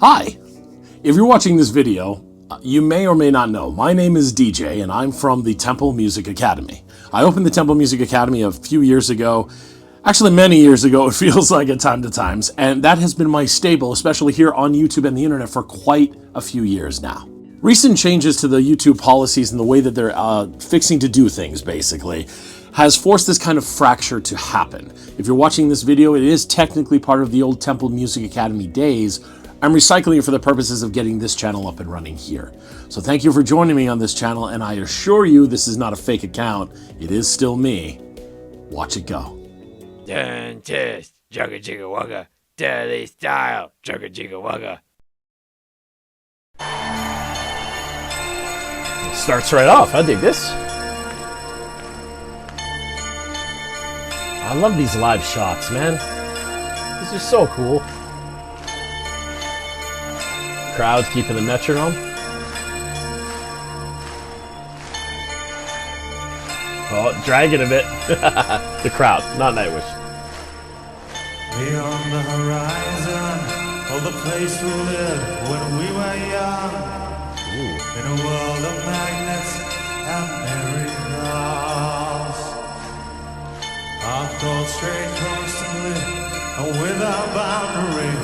Hi! If you're watching this video, you may or may not know, my name is DJ and I'm from the Temple Music Academy. I opened the Temple Music Academy a few years ago, actually many years ago, it feels like at time to times, and that has been my staple, especially here on YouTube and the internet, for quite a few years now. Recent changes to the YouTube policies and the way that they're fixing to do things, basically, has forced this kind of fracture to happen. If you're watching this video, it is technically part of the old Temple Music Academy days. I'm recycling it for the purposes of getting this channel up and running here. So thank you for joining me on this channel, and I assure you this is not a fake account. It is still me. Watch it go. Dun test, jugga jigga wugga, daily style, jugga jigga wugga. Starts right off. I dig this. I love these live shots, man. These are so cool. Crowd's keeping the metronome. Oh, dragging a bit. The crowd, not Nightwish. Beyond the horizon, oh, the place we lived when we were young. Ooh. In a world of magnets and miracles. Our thoughts strayed constantly and without boundary.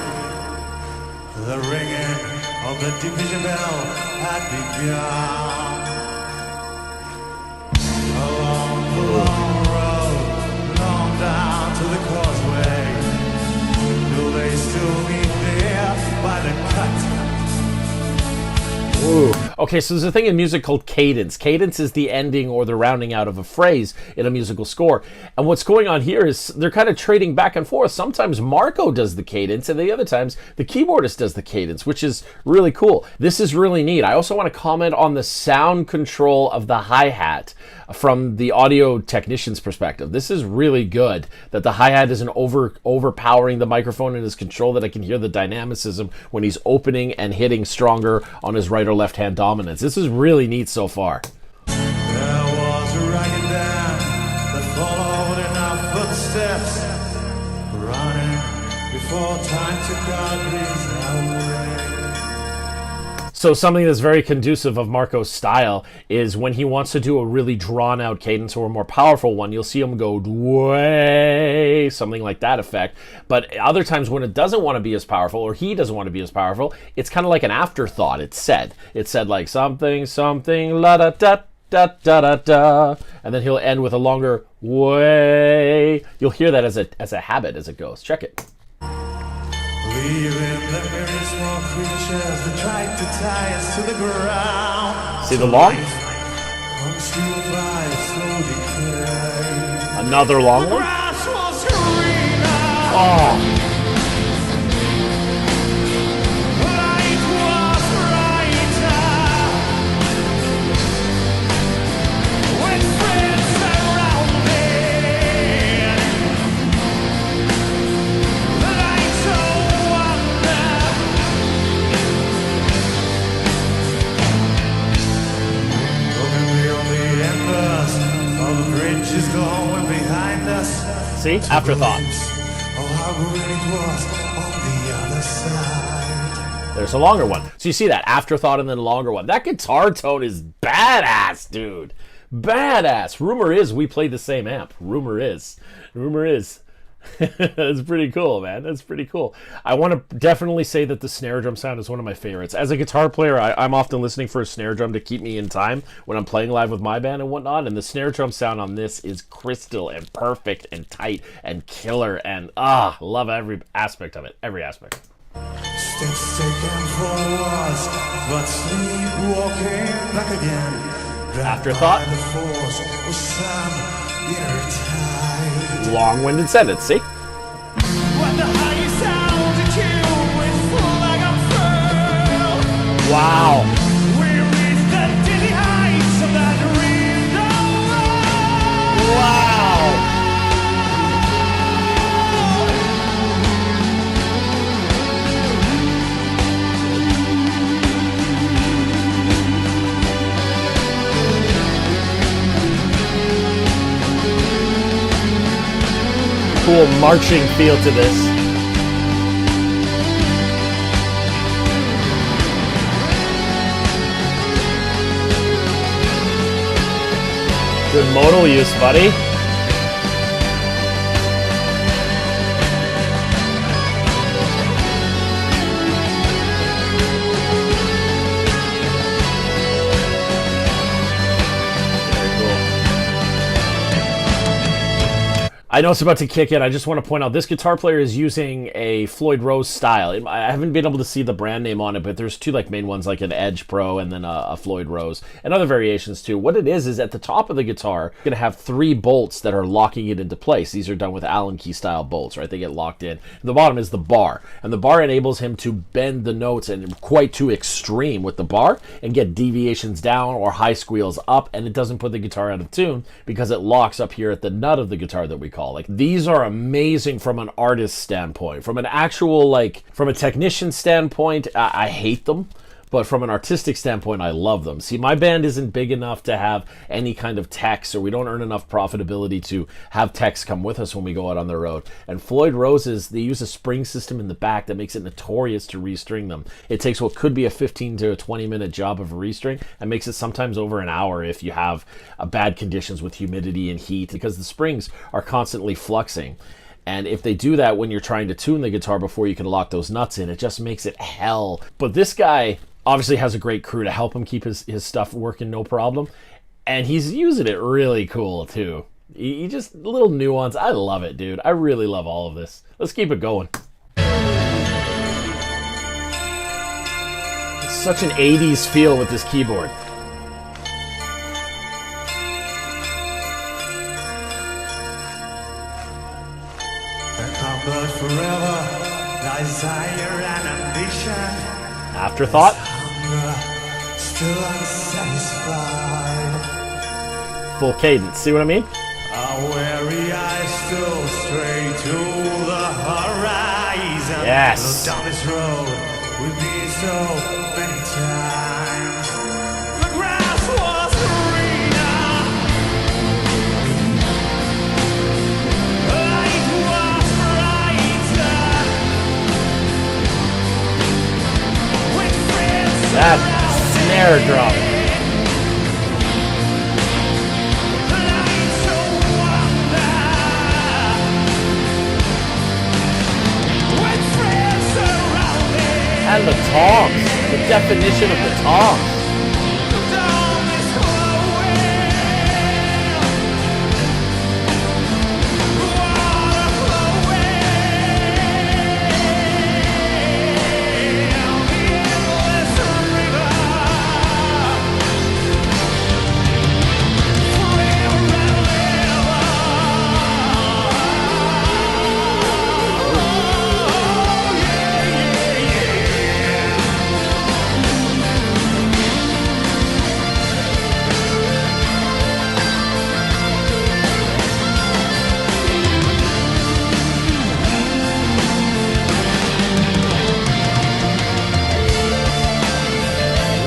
The ringing of the division bell had begun. Along the long road, long down to the causeway. Do they still meet there by the cut? Ooh. Okay, so there's a thing in music called cadence. Cadence is the ending or the rounding out of a phrase in a musical score. And what's going on here is they're kind of trading back and forth. Sometimes Marco does the cadence, and the other times the keyboardist does the cadence, which is really cool. This is really neat. I also want to comment on the sound control of the hi-hat from the audio technician's perspective. This is really good that the hi-hat isn't overpowering the microphone in his control, that I can hear the dynamicism when he's opening and hitting stronger on his right or left hand dominance. This is really neat so far. There was a ragged band that followed in our footsteps, running before time took our dreams away. So something that's very conducive of Marco's style is when he wants to do a really drawn out cadence or a more powerful one, you'll see him go way, something like that effect. But other times when it doesn't want to be as powerful, or he doesn't want to be as powerful, it's kind of like an afterthought. It's said like something, la da da da da da da, and then he'll end with a longer way. You'll hear that as a habit as it goes. Check it. Leaving the very small creatures that tried to tie us to the ground. See the long? Another long one? Oh. See? Afterthought. There's a longer one. So you see that afterthought and then a longer one. That guitar tone is badass, dude. Badass. Rumor is we play the same amp. Rumor is. That's pretty cool, man. That's pretty cool. I want to definitely say that the snare drum sound is one of my favorites. As a guitar player, I'm often listening for a snare drum to keep me in time when I'm playing live with my band and whatnot, and the snare drum sound on this is crystal and perfect and tight and killer, and love every aspect of it. Every aspect. Steps taken forwards, but sleepwalking back again. Afterthought. The force of some inner tide. Long-winded sentence, see? Wow. Wow. cool marching feel to this. Good modal use, buddy. I know it's about to kick in. I just want to point out this guitar player is using a Floyd Rose style. I haven't been able to see the brand name on it, but there's two like main ones, like an Edge Pro and then a Floyd Rose, and other variations too. What it is at the top of the guitar, you're going to have 3 bolts that are locking it into place. These are done with Allen key style bolts, right? They get locked in. The bottom is the bar, and the bar enables him to bend the notes and quite to extreme with the bar and get deviations down or high squeals up, and it doesn't put the guitar out of tune because it locks up here at the nut of the guitar that we call. Like, these are amazing from an artist standpoint. From an actual, like, from a technician standpoint, I hate them. But from an artistic standpoint, I love them. See, my band isn't big enough to have any kind of techs, or we don't earn enough profitability to have techs come with us when we go out on the road. And Floyd Rose's, they use a spring system in the back that makes it notorious to restring them. It takes what could be a 15 to a 20-minute job of a restring and makes it sometimes over an hour if you have bad conditions with humidity and heat, because the springs are constantly fluxing. And if they do that when you're trying to tune the guitar before you can lock those nuts in, it just makes it hell. But this guy obviously has a great crew to help him keep his stuff working no problem. And he's using it really cool, too. He just, little nuance. I love it, dude. I really love all of this. Let's keep it going. It's such an 80s feel with this keyboard. But forever, desire and ambition. Afterthought. Hunger, still unsatisfied. Full cadence. See what I mean? Our weary eyes still stray to the horizon. Yes. Look down this road, we've been so many times. The grass was greener. Light was brighter. With friends That snare drum. lights of wonder. With friends surrounded. And the toms. The definition of the toms. Down this hallway. Water flowing. The endless river. Forever and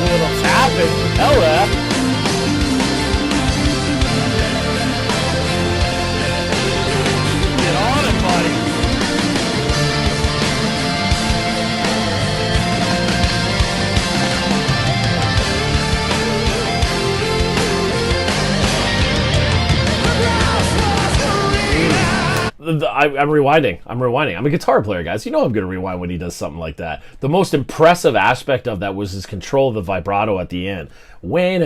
Little tapping. Hell yeah. Get on it, buddy. I'm rewinding. I'm a guitar player, guys. You know I'm going to rewind when he does something like that. The most impressive aspect of that was his control of the vibrato at the end. So I'm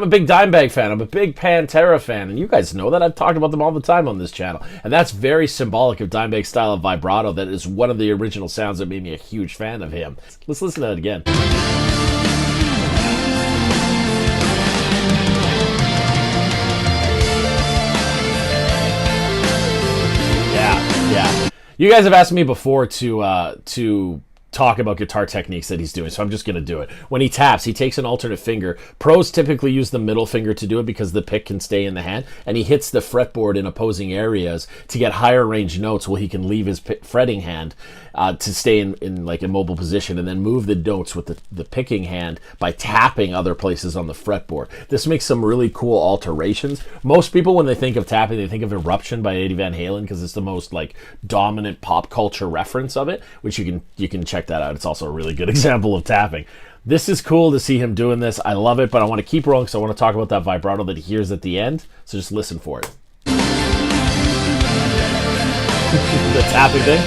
a big Dimebag fan. I'm a big Pantera fan. And you guys know that. I've talked about them all the time on this channel. And that's very symbolic of Dimebag's style of vibrato. That is one of the original sounds that made me a huge fan of him. Let's listen to that again. Yeah. You guys have asked me before to talk about guitar techniques that he's doing, so I'm just going to do it. When he taps, he takes an alternate finger. Pros typically use the middle finger to do it because the pick can stay in the hand, and he hits the fretboard in opposing areas to get higher range notes while he can leave his fretting hand to stay in like a mobile position, and then move the notes with the picking hand by tapping other places on the fretboard. This makes some really cool alterations. Most people, when they think of tapping, they think of Eruption by Eddie Van Halen because it's the most like dominant pop culture reference of it, which you can check check that out. It's also a really good example of tapping. This is cool to see him doing this. I love it, but I want to keep rolling because I want to talk about that vibrato that he hears at the end. So just listen for it. The tapping thing.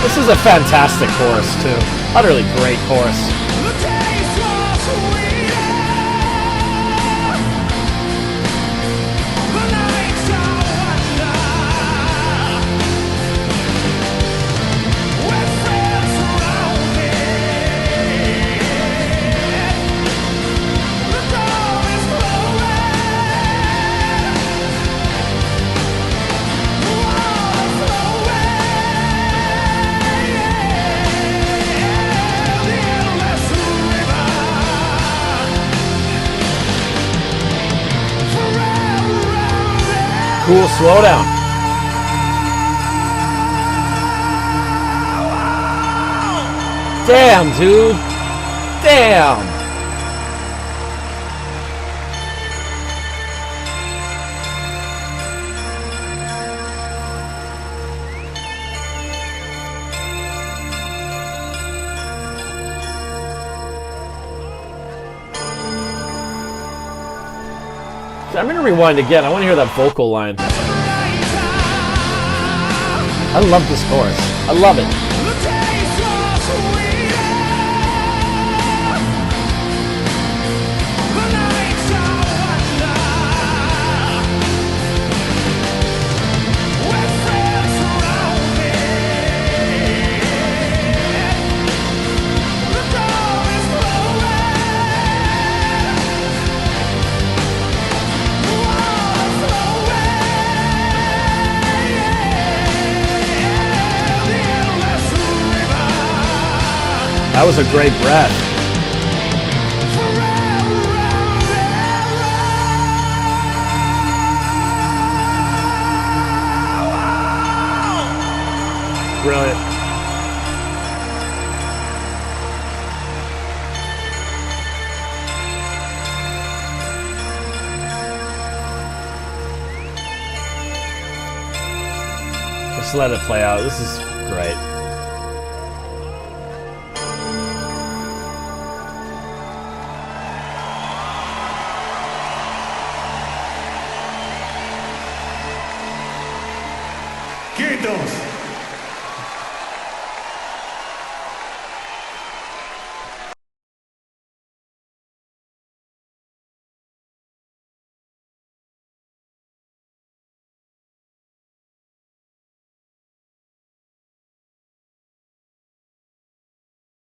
This is a fantastic chorus, too. Utterly great chorus. Cool slowdown. Damn, dude. Damn. I'm going to rewind again. I want to hear that vocal line. I love this chorus. I love it. That was a great breath. Brilliant. Just let it play out. This is great. Quietos.